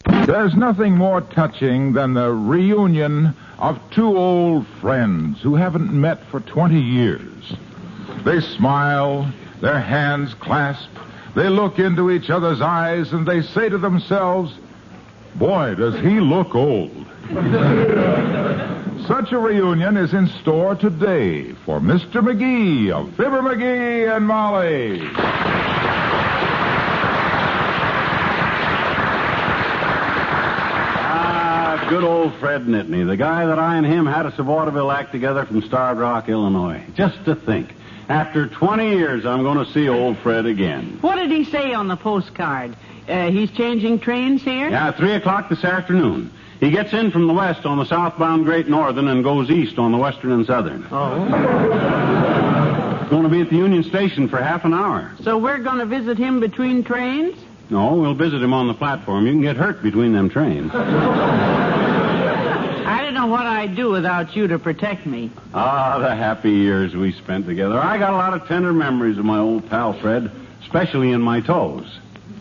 There's nothing more touching than the reunion of two old friends who haven't met for 20 years. They smile, their hands clasp, they look into each other's eyes, and they say to themselves, "Boy, does he look old." Such a reunion is in store today for Mr. McGee of Fibber McGee and Molly. Good old Fred Nitney, the guy that I and him had a vaudeville act together from Starved Rock, Illinois. Just to think, after 20 years, I'm going to see old Fred again. What did he say on the postcard? He's changing trains here? Yeah, 3 o'clock this afternoon. He gets in from the west on the southbound Great Northern and goes east on the Western and Southern. Oh. Going to be at the Union Station for half an hour. So we're going to visit him between trains? No, we'll visit him on the platform. You can get hurt between them trains. I don't know what I'd do without you to protect me. Ah, the happy years we spent together. I got a lot of tender memories of my old pal Fred, especially in my toes.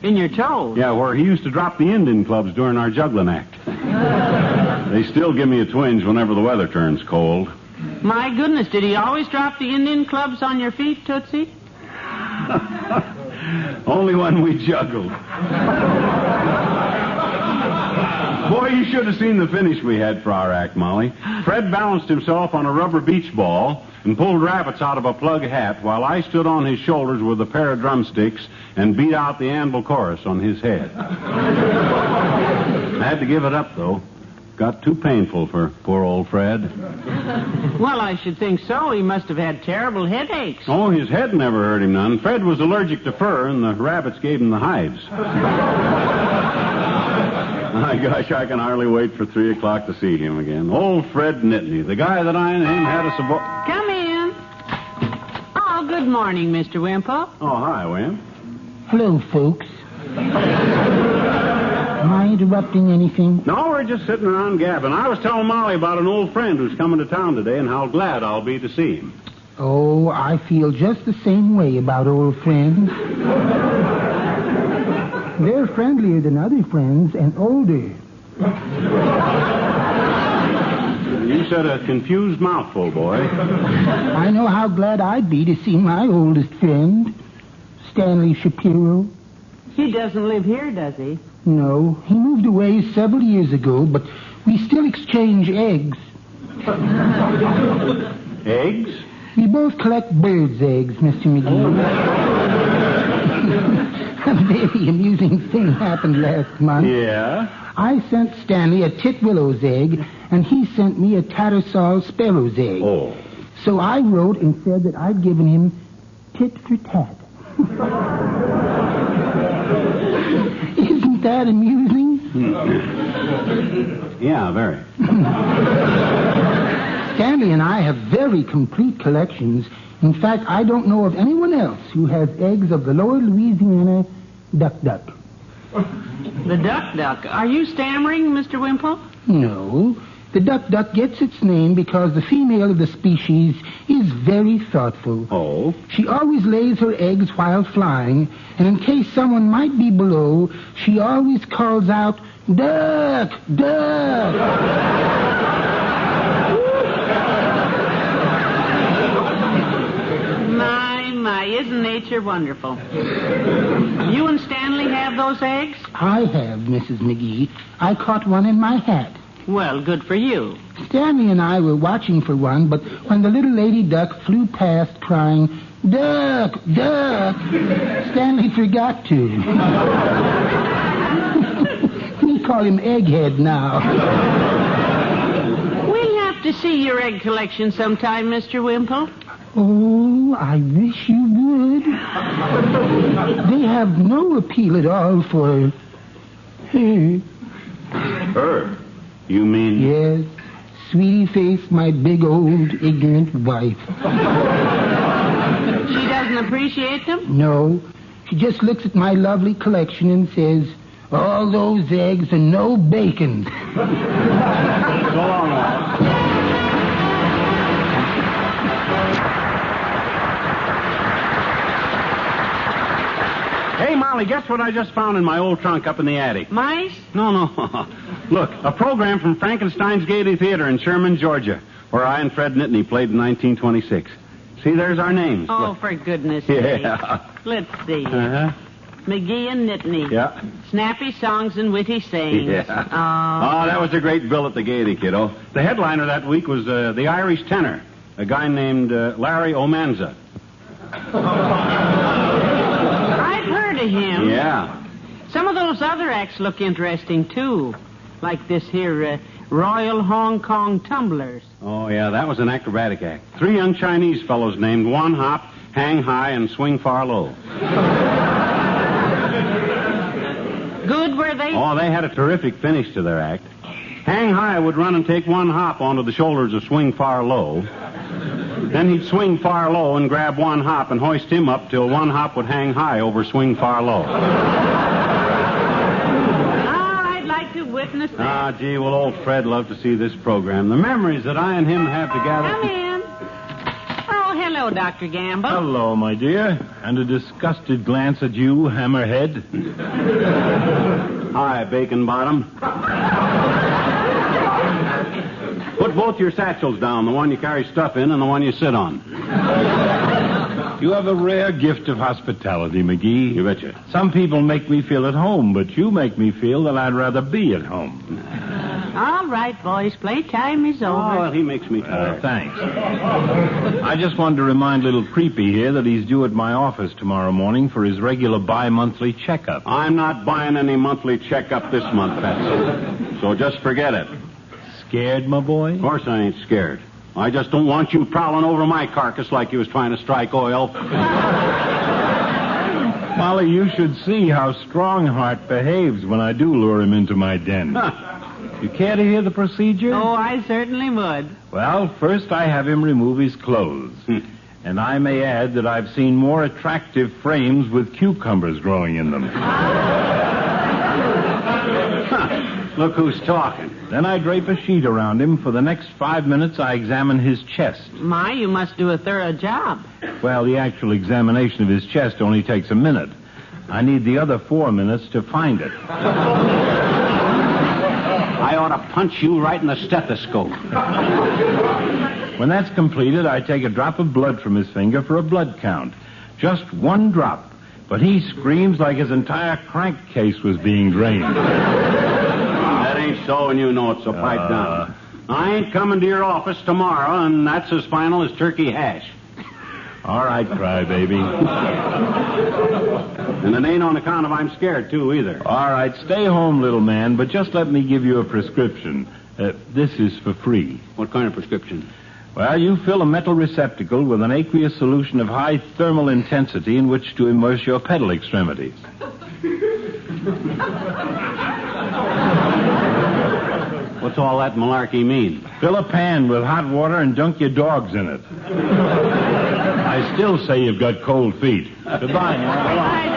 In your toes? Yeah, where he used to drop the Indian clubs during our juggling act. They still give me a twinge whenever the weather turns cold. My goodness, did he always drop the Indian clubs on your feet, Tootsie? Only when we juggled. Boy, you should have seen the finish we had for our act, Molly. Fred balanced himself on a rubber beach ball and pulled rabbits out of a plug hat while I stood on his shoulders with a pair of drumsticks and beat out the anvil chorus on his head. I had to give it up, though. Got too painful for poor old Fred. Well, I should think so. He must have had terrible headaches. Oh, his head never hurt him none. Fred was allergic to fur, and the rabbits gave him the hives. My gosh, I can hardly wait for 3 o'clock to see him again. Old Fred Nitney, the guy that I and him had a Come in. Oh, good morning, Mr. Wimple. Oh, hi, Wim. Hello, folks. Am I interrupting anything? No, we're just sitting around gabbing. I was telling Molly about an old friend who's coming to town today and how glad I'll be to see him. Oh, I feel just the same way about old friends. They're friendlier than other friends and older. You said a confused mouthful, boy. I know how glad I'd be to see my oldest friend, Stanley Shapiro. He doesn't live here, does he? No, he moved away several years ago, but we still exchange eggs. Eggs? We both collect birds' eggs, Mr. McGee. A very amusing thing happened last month. Yeah? I sent Stanley a titwillow's egg, and he sent me a tattersall sparrow's egg. Oh. So I wrote and said that I'd given him tit for tat. Isn't that amusing? Yeah, very. Stanley and I have very complete collections. In fact, I don't know of anyone else who has eggs of the lower Louisiana duck-duck. The duck-duck. Are you stammering, Mr. Wimple? No. The duck-duck gets its name because the female of the species is very thoughtful. Oh? She always lays her eggs while flying, and in case someone might be below, she always calls out, "Duck! Duck!" My, isn't nature wonderful? You and Stanley have those eggs? I have, Mrs. McGee. I caught one in my hat. Well, good for you. Stanley and I were watching for one, but when the little lady duck flew past crying, "Duck! Duck!" Stanley forgot to. We call him Egghead now. We'll have to see your egg collection sometime, Mr. Wimple. Oh, I wish you would. They have no appeal at all for her. Her? You mean? Yes, sweetie face, my big old ignorant wife. She doesn't appreciate them? No, she just looks at my lovely collection and says, "All those eggs and no bacon." So long, lad. Hey, Molly, guess what I just found in my old trunk up in the attic? Mice? No. Look, a program from Frankenstein's Gaiety Theater in Sherman, Georgia, where I and Fred Nitney played in 1926. See, there's our names. Oh, Look. for goodness sake. Yeah. Let's see. Uh-huh. McGee and Nitney. Yeah. Snappy songs and witty sayings. Yeah. Oh, that was a great bill at the Gaiety, kiddo. The headliner that week was the Irish tenor, a guy named Larry Omanza. I've heard of him. Yeah. Some of those other acts look interesting, too. Like this here, Royal Hong Kong Tumblers. Oh, yeah, that was an acrobatic act. 3 young Chinese fellows named One Hop, Hang High, and Swing Far Low. Good, were they? Oh, they had a terrific finish to their act. Hang High would run and take One Hop onto the shoulders of Swing Far Low. Then he'd swing far low and grab One Hop and hoist him up till One Hop would hang high over Swing Far Low. I'd like to witness that. Ah, gee, well, old Fred loved to see this program. The memories that I and him have together. Come in. Oh, hello, Dr. Gamble. Hello, my dear. And a disgusted glance at you, Hammerhead. Hi, Bacon Bottom. Put both your satchels down, the one you carry stuff in and the one you sit on. You have a rare gift of hospitality, McGee. You betcha. Some people make me feel at home, but you make me feel that I'd rather be at home. All right, boys, playtime is over. Oh, well, he makes me tired. Thanks. I just wanted to remind little Creepy here that he's due at my office tomorrow morning for his regular bi-monthly checkup. I'm not buying any monthly checkup this month, Patsy. So just forget it. Scared, my boy? Of course I ain't scared. I just don't want you prowling over my carcass like you was trying to strike oil. Molly, you should see how Strongheart behaves when I do lure him into my den. You care to hear the procedure? Oh, I certainly would. Well, first I have him remove his clothes. And I may add that I've seen more attractive frames with cucumbers growing in them. Look who's talking. Then I drape a sheet around him. For the next 5 minutes, I examine his chest. My, you must do a thorough job. Well, the actual examination of his chest only takes a minute. I need the other 4 minutes to find it. I ought to punch you right in the stethoscope. When that's completed, I take a drop of blood from his finger for a blood count. Just 1 drop. But he screams like his entire crankcase was being drained. That ain't so, and you know it, so pipe down. I ain't coming to your office tomorrow, and that's as final as turkey hash. All right, crybaby. And it ain't on account of I'm scared, too, either. All right, stay home, little man, but just let me give you a prescription. This is for free. What kind of prescription? Well, you fill a metal receptacle with an aqueous solution of high thermal intensity in which to immerse your pedal extremities. What's all that malarkey mean? Fill a pan with hot water and dunk your dogs in it. I still say you've got cold feet. Goodbye, now. Bye,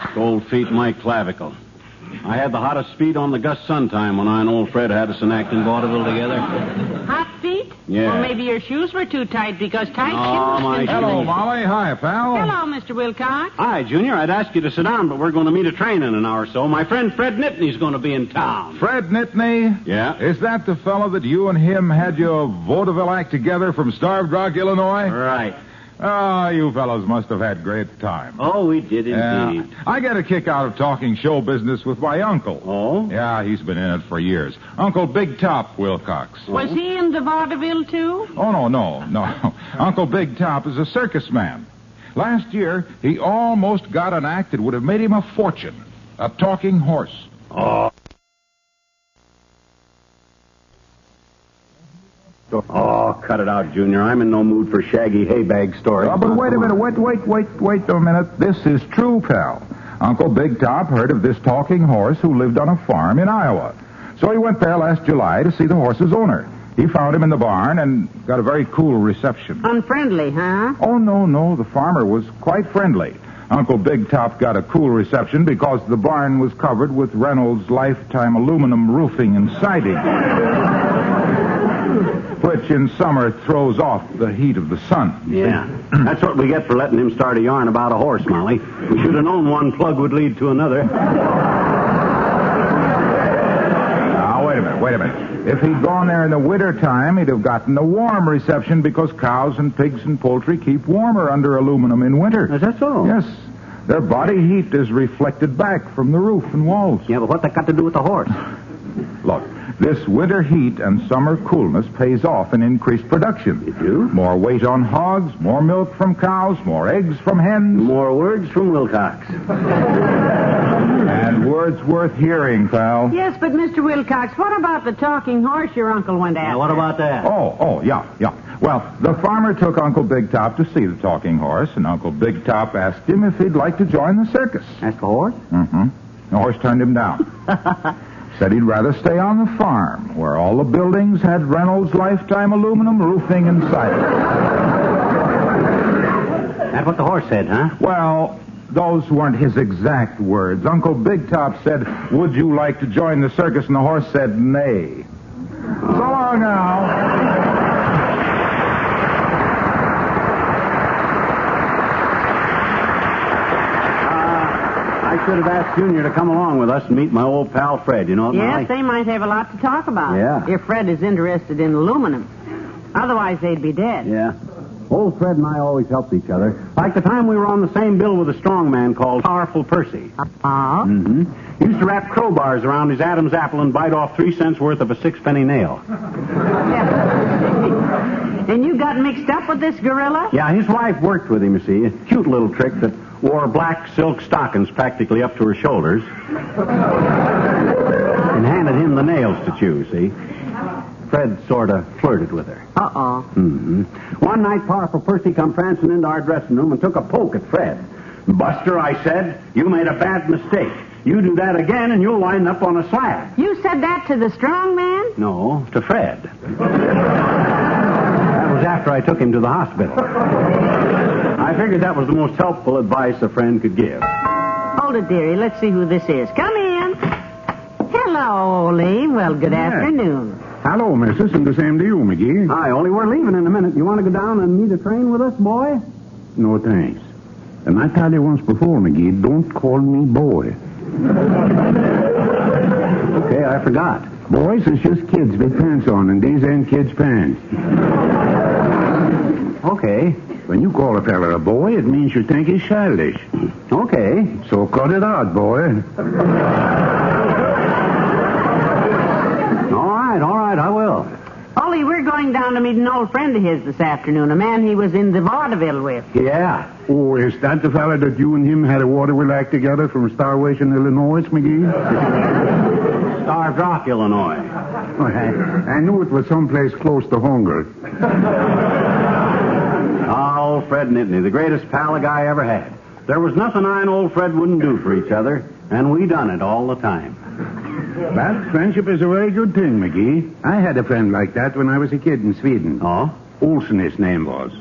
Doctor. Cold feet, my clavicle. I had the hottest speed on the Gus Sun time when I and old Fred had us enacting vaudeville together. Hot feet? Yeah. Or maybe your shoes were too tight because tight shoes... my Hello, Molly. Hi, pal. Hello, Mr. Wilcox. Hi, Junior. I'd ask you to sit down, but we're going to meet a train in an hour or so. My friend Fred Nitney's going to be in town. Fred Nitney? Yeah? Is that the fellow that you and him had your vaudeville act together from Starved Rock, Illinois? Right. Oh, you fellows must have had great time. Oh, we did indeed. I get a kick out of talking show business with my uncle. Oh? Yeah, he's been in it for years. Uncle Big Top Wilcox. Was he in the vaudeville, too? Oh, no. Uncle Big Top is a circus man. Last year, he almost got an act that would have made him a fortune. A talking horse. Oh, cut it out, Junior. I'm in no mood for shaggy haybag stories. Oh, but wait a minute. Wait a minute. This is true, pal. Uncle Big Top heard of this talking horse who lived on a farm in Iowa. So he went there last July to see the horse's owner. He found him in the barn and got a very cool reception. Unfriendly, huh? Oh, no. The farmer was quite friendly. Uncle Big Top got a cool reception because the barn was covered with Reynolds' lifetime aluminum roofing and siding. which in summer throws off the heat of the sun. Yeah. That's what we get for letting him start a yarn about a horse, Molly. We should have known one plug would lead to another. Now, wait a minute. If he'd gone there in the winter time, he'd have gotten a warm reception because cows and pigs and poultry keep warmer under aluminum in winter. Is that so? Yes. Their body heat is reflected back from the roof and walls. Yeah, but what's that got to do with the horse? Look, this winter heat and summer coolness pays off in increased production. You do? More weight on hogs, more milk from cows, more eggs from hens. More words from Wilcox. And words worth hearing, pal. Yes, but Mr. Wilcox, what about the talking horse your uncle went after? Yeah, what about that? Yeah. Well, the farmer took Uncle Big Top to see the talking horse, and Uncle Big Top asked him if he'd like to join the circus. Ask the horse? Mm-hmm. The horse turned him down. Said he'd rather stay on the farm, where all the buildings had Reynolds Lifetime aluminum roofing inside it. That's what the horse said, huh? Well, those weren't his exact words. Uncle Big Top said, "Would you like to join the circus?" And the horse said, "Nay." So long now. I should have asked Junior to come along with us and meet my old pal Fred. You know what, Molly? Yes, they might have a lot to talk about. Yeah. If Fred is interested in aluminum. Otherwise, they'd be dead. Yeah. Old Fred and I always helped each other. Like the time we were on the same bill with a strong man called Powerful Percy. Mm-hmm. He used to wrap crowbars around his Adam's apple and bite off 3 cents worth of a 6-penny nail. And you got mixed up with this gorilla? Yeah, his wife worked with him, you see. A cute little trick that wore black silk stockings practically up to her shoulders. And handed him the nails to chew, see. Fred sort of flirted with her. Uh-oh. Mm-hmm. One night, Powerful Percy come prancing into our dressing room and took a poke at Fred. "Buster," I said, "you made a bad mistake. You do that again and you'll wind up on a slab." You said that to the strong man? No, to Fred. That was after I took him to the hospital. I figured that was the most helpful advice a friend could give. Hold it, dearie. Let's see who this is. Come in. Hello, Ole. Well, good afternoon. Hello, missus, and the same to you, McGee. Hi, Ole, we're leaving in a minute. You want to go down and meet a train with us, boy? No, thanks. And I tell you once before, McGee, don't call me boy. Okay, I forgot. Boys is just kids with pants on, and these ain't kids' pants. Okay. When you call a fella a boy, it means you think he's childish. Okay. So cut it out, boy. All right, I will. Ole, we're going down to meet an old friend of his this afternoon, a man he was in the vaudeville with. Yeah. Oh, is that the fella that you and him had a vaudeville act together from Starvation, Illinois, McGee? Starved Rock, Illinois. I knew it was someplace close to hunger. Old Fred Nitney, the greatest pal a guy ever had. There was nothing I and old Fred wouldn't do for each other, and we done it all the time. But friendship is a very good thing, McGee. I had a friend like that when I was a kid in Sweden. Oh? Olsen, his name was.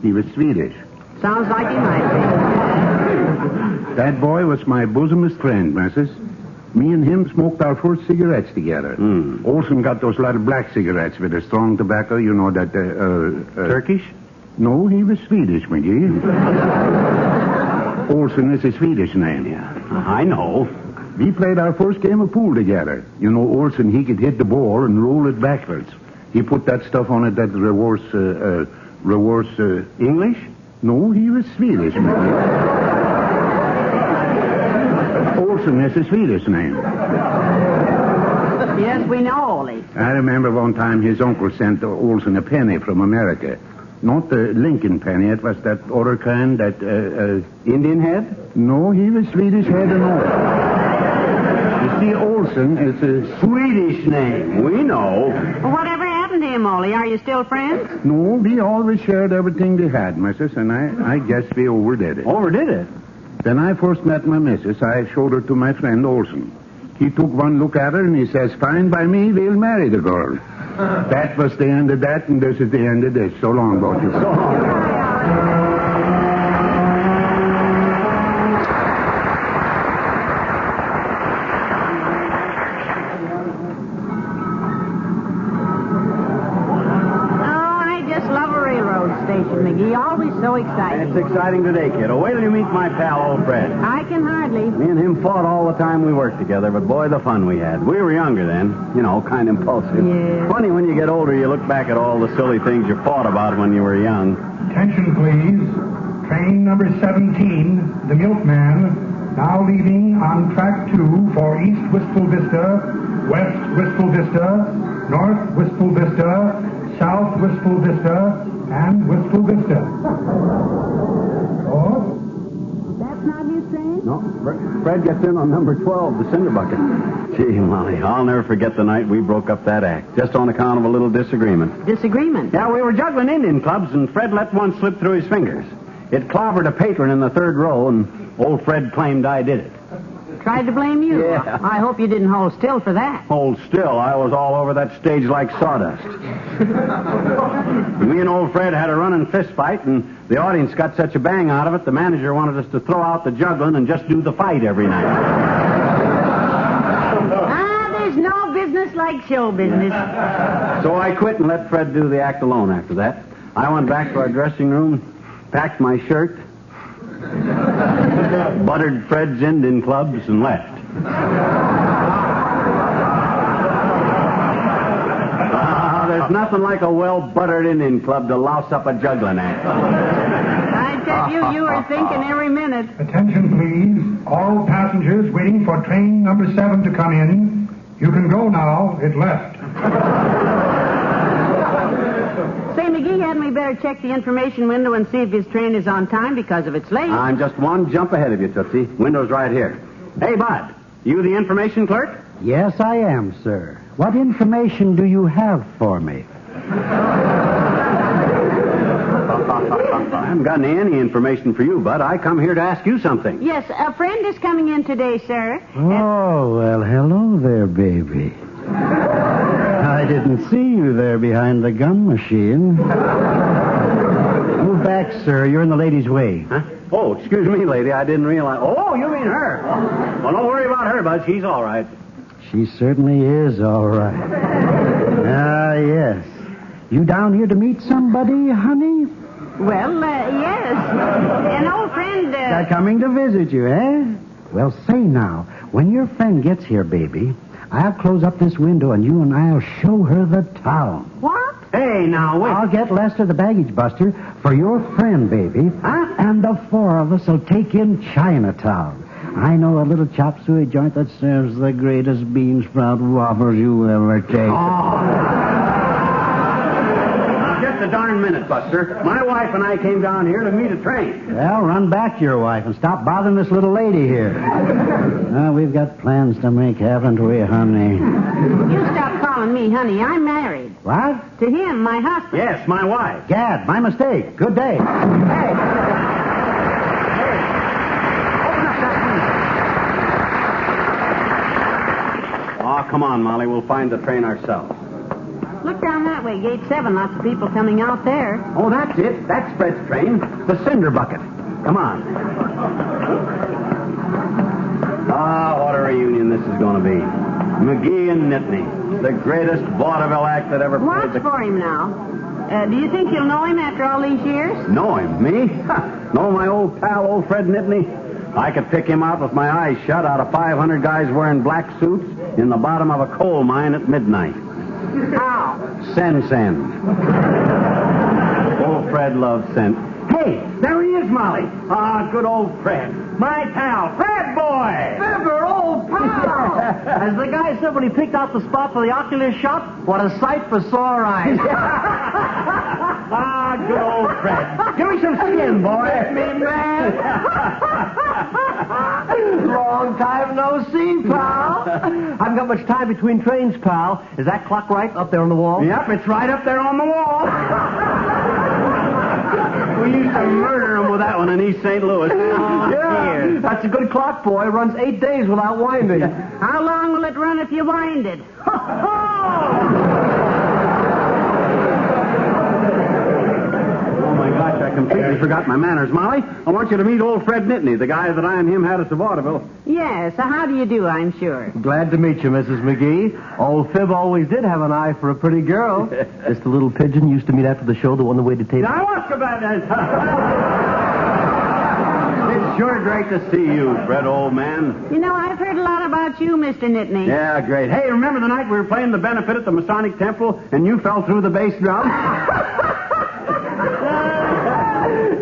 He was Swedish. Sounds like he might That boy was my bosomest friend, missus. Me and him smoked our first cigarettes together. Olsen got those little black cigarettes with the strong tobacco, you know, that... Turkish? No, he was Swedish, McGee. Olsen is a Swedish name. Yeah, I know. We played our first game of pool together. You know, Olsen, he could hit the ball and roll it backwards. He put that stuff on it, that reverse... English? No, he was Swedish, McGee. Olsen is a Swedish name. be. Yes, we know, Ole. I remember one time his uncle sent Olsen a penny from America. Not the Lincoln penny, it was that other kind, that, Indian head? No, he was Swedish head and all. You see, Olsen is a Swedish name. We know. Well, whatever happened to him, Ole? Are you still friends? No, we always shared everything we had, missus, and I guess we overdid it. Overdid it? When I first met my missus, I showed her to my friend Olsen. He took one look at her and he says, "Fine by me, we'll marry the girl." That was the end of that, and this is the end of this. So long, both you. So long. exciting today, kiddo. Wait till you meet my pal, old Fred. I can hardly. Me and him fought all the time we worked together, but boy, the fun we had. We were younger then, kind of impulsive. Yeah. Funny when you get older, you look back at all the silly things you fought about when you were young. Attention, please. Train number 17, the Milkman, now leaving on track 2 for East Wistful Vista, West Wistful Vista, North Wistful Vista, South Wistful Vista, and Wistful Vista. Oh? That's not his train? No, Fred gets in on number 12, the cinder bucket. Gee, Molly, I'll never forget the night we broke up that act, just on account of a little disagreement. Disagreement? Yeah, we were juggling Indian clubs, and Fred let one slip through his fingers. It clobbered a patron in the third row, and old Fred claimed I did it. Tried to blame you? Yeah. I hope you didn't hold still for that. Hold still. I was all over that stage like sawdust. Me and old Fred had a running fist fight, and the audience got such a bang out of it, the manager wanted us to throw out the juggling and just do the fight every night. There's no business like show business. So I quit and let Fred do the act alone after that. I went back to our dressing room, packed my shirt, buttered Fred's Indian clubs, and left. There's nothing like a well-buttered Indian club to louse up a juggling act. I tell you were thinking every minute. Attention, please. All passengers waiting for train number 7 to come in. You can go now. It left. Say, McGee, hadn't we better check the information window and see if his train is on time because of its late? I'm just one jump ahead of you, Tootsie. Window's right here. Hey, Bud, you the information clerk? Yes, I am, sir. What information do you have for me? I haven't gotten any information for you, Bud. I come here to ask you something. Yes, a friend is coming in today, sir. Oh, well, hello there, baby. I didn't see you there behind the gum machine. Move back, sir. You're in the lady's way. Huh? Oh, excuse me, lady. I didn't realize. Oh, you mean her? Well, don't worry about her, Bud. She's all right. She certainly is all right. Ah, yes. You down here to meet somebody, honey? Well, yes. An old friend... They're coming to visit you, eh? Well, say now, when your friend gets here, baby, I'll close up this window and you and I'll show her the town. What? Hey, now, wait. I'll get Lester the baggage buster for your friend, baby. Huh? And the 4 of us will take in Chinatown. I know a little chop suey joint that serves the greatest bean sprout waffles you ever tasted. Just a darn minute, Buster. My wife and I came down here to meet a train. Well, run back to your wife and stop bothering this little lady here. We've got plans to make, haven't we, honey? You stop calling me honey. I'm married. What? To him, my husband. Yes, my wife. Gad, my mistake. Good day. Hey! Oh, come on, Molly. We'll find the train ourselves. Look down that way, gate 7. Lots of people coming out there. Oh, that's it. That's Fred's train. The cinder bucket. Come on. Ah, what a reunion this is going to be. McGee and Nitney. The greatest vaudeville act that ever Watch played the... for him now. Do you think you'll know him after all these years? Know him? Me? Know my old pal, old Fred Nitney? I could pick him out with my eyes shut out of 500 guys wearing black suits in the bottom of a coal mine at midnight. How? Sen. Old Fred loves Sen. Hey, there he is, Molly. Ah, good old Fred. My pal, Fred boy. Fibber, old pal. As the guy said when he picked out the spot for the oculist shop, what a sight for sore eyes. Ah, good old Fred. Give me some skin, boy. Me, man. Long time no see, pal. Haven't got much time between trains, pal. Is that clock right up there on the wall? Yep, it's right up there on the wall. We used to murder him with that one in East St. Louis. Yeah, that's a good clock, boy. It runs 8 days without winding. How long will it run if you wind it? Oh, my gosh, I completely forgot my manners. Molly, I want you to meet old Fred Nitney, the guy that I and him had at the vaudeville. Yes. How do you do, I'm sure? Glad to meet you, Mrs. McGee. Old Fib always did have an eye for a pretty girl. Just a little pigeon used to meet after the show, the one that waited tables. Now, what's about that? sure great to see you, Fred, old man. You know, I've heard a lot about you, Mr. Nitney. Yeah, great. Hey, remember the night we were playing the benefit at the Masonic Temple and you fell through the bass drum?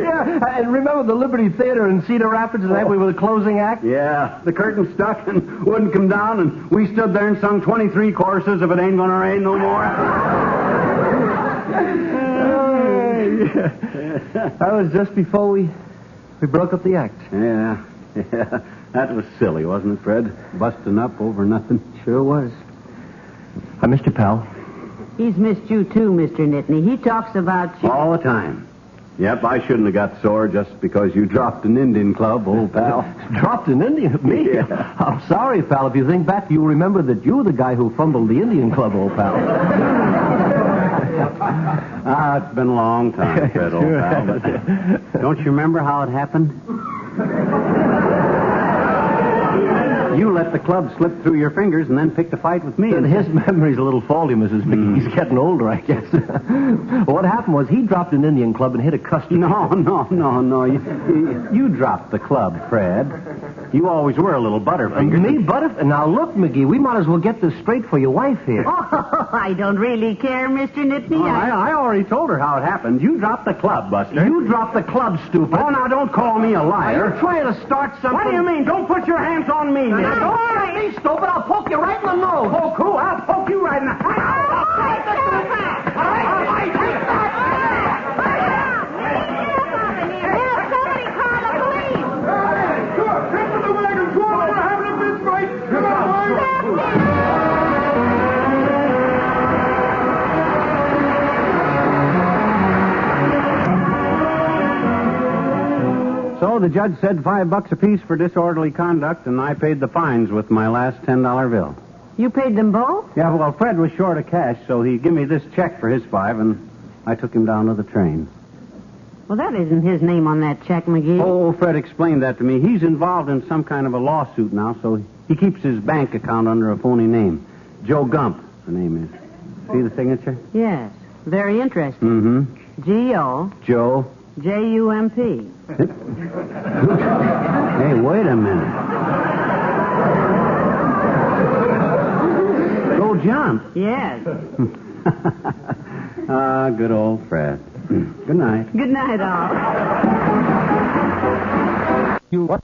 Yeah, and remember the Liberty Theater in Cedar Rapids the night we were the closing act? Yeah, the curtain stuck and wouldn't come down, and we stood there and sung 23 choruses of It Ain't Gonna Rain No More. That was just before we broke up the act. Yeah. That was silly, wasn't it, Fred? Busting up over nothing. Sure was. I missed you, pal. He's missed you, too, Mr. Nitney. He talks about you. All the time. Yep, I shouldn't have got sore just because you dropped an Indian club, old pal. Dropped an Indian? Me? Yeah. I'm sorry, pal. If you think back, you'll remember that you were the guy who fumbled the Indian club, old pal. It's been a long time, Fred, old pal. But don't you remember how it happened? You let the club slip through your fingers and then picked a fight with me. His memory's a little faulty, Mrs. McGee. He's getting older, I guess. What happened was he dropped an Indian club and hit a customer. No. You dropped the club, Fred. You always were a little butterfinger. Me, Butterfinger? Now, look, McGee, we might as well get this straight for your wife here. Oh, I don't really care, Mr. Nitney. I already told her how it happened. You dropped the club, Buster. You dropped the club, stupid. Oh, now, don't call me a liar. You're trying to start something. What do you mean? Don't put your hands on me, man. Don't hurt me, stupid. I'll poke you right in the nose. Poke who? I'll poke you right in the... So the judge said $5 apiece for disorderly conduct, and I paid the fines with my last $10 bill. You paid them both? Yeah, well, Fred was short of cash, so he gave me this check for his $5, and I took him down to the train. Well, that isn't his name on that check, McGee. Oh, Fred explained that to me. He's involved in some kind of a lawsuit now, so he keeps his bank account under a phony name. Joe Gump, the name is. See the signature? Yes. Very interesting. Mm-hmm. G-O... Joe... J-U-M-P. Hey, wait a minute. Go jump. Yes. Good old Fred. Good night. Good night, all. You what?